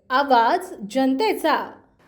आवाज जनतेचा।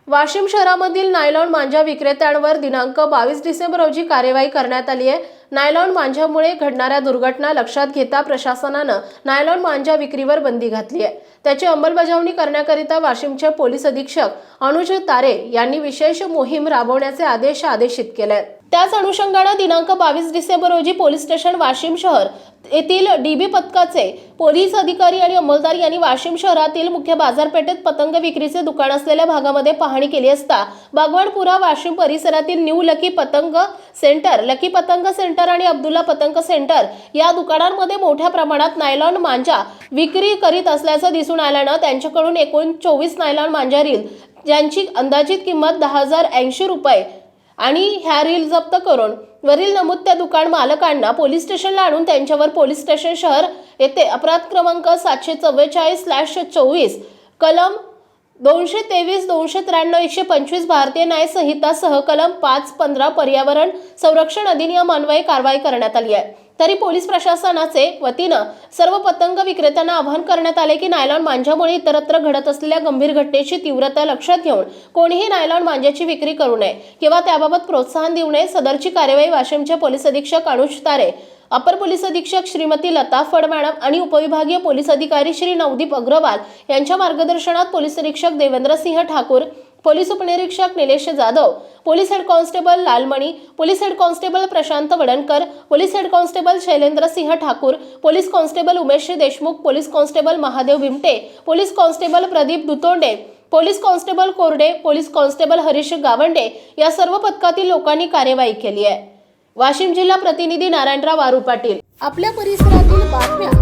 वाशिम शहरामधील नायलॉन मांजा विक्रेत्यांवर दिनांक 22 डिसेंबर रोजी कार्यवाही करण्यात आली आहे। नायलॉन मांजामुळे घडणाऱ्या दुर्घटना लक्षात घेता प्रशासनानं नायलॉन मांजा विक्रीवर बंदी घातली आहे। त्याची अंमलबजावणी करण्याकरिता वाशिमचे पोलीस अधीक्षक अनुज तारे यांनी विशेष मोहीम राबवण्याचे आदेश आदेशित केले आहेत। त्याच अनुषंगाने दिनांक 22 डिसेंबर रोजी पोलीस स्टेशन वाशिम शहर येथील डीबी पथकाचे पोलीस अधिकारी आणि अंमलदार यांनी वाशिम शहरातील मुख्य बाजारपेठेत पतंग विक्रीचे दुकान असलेल्या भागामध्ये पाहणी केली असता बागवानपुरा वाशिम परिसरातील न्यू लकी पतंग सेंटर आणि अब्दुल्ला पतंग सेंटर या दुकानांमध्ये मोठ्या प्रमाणात नायलॉन मांजा विक्री करीत असल्याचं दिसून आल्यानं त्यांच्याकडून एकूण 24 नायलॉन मांजा रील ज्यांची अंदाजित किंमत 10,080 रुपये आणि ह्या रील जप्त करून वरील नमूद त्या दुकान मालकांना पोलीस स्टेशनला आणून त्यांच्यावर पोलीस स्टेशन शहर येथे अपराध क्रमांक 744/24 कलम 223, 293, 125 भारतीय न्याय संहिता सह कलम 515 पर्यावरण संरक्षण अधिनियम अन्वये कारवाई करण्यात आली आहे। तरी पोलीस प्रशासनाचे वतीनं सर्व पतंग विक्रेत्यांना आवाहन करण्यात आले की नायलॉन मांजामुळे इतरत्र घडत असलेल्या गंभीर घटनेची तीव्रता लक्षात घेऊन कोणीही नायलॉन मांजाची विक्री करू नये किंवा त्याबाबत प्रोत्साहन देऊ नये। सदरची कार्यवाही वाशिमचे पोलीस अधीक्षक अनुज तारे, अपर पोलीस अधीक्षक श्रीमती लता फड मॅडम आणि उपविभागीय पोलीस अधिकारी श्री नवदीप अग्रवाल यांच्या मार्गदर्शनात पोलीस निरीक्षक देवेंद्र सिंह ठाकूर, पोलीस उपनिरीक्षक Nilesh Jadhav, police head constable Lalmani, police head constable Prashant Wadankar, police head constable Shailendra Singh Thakur, police constable Umesh Deshmukh, police constable Mahadev Bhimte, police constable Pradeep Dutonde, police constable Korde, police constable Harish Gawande या सर्व पथकातील लोकांनी कार्यवाही केली आहे। वाशिम जिल्हा प्रतिनिधी नारायणराव वारू पाटील। आपल्या परिसरातील बातम्या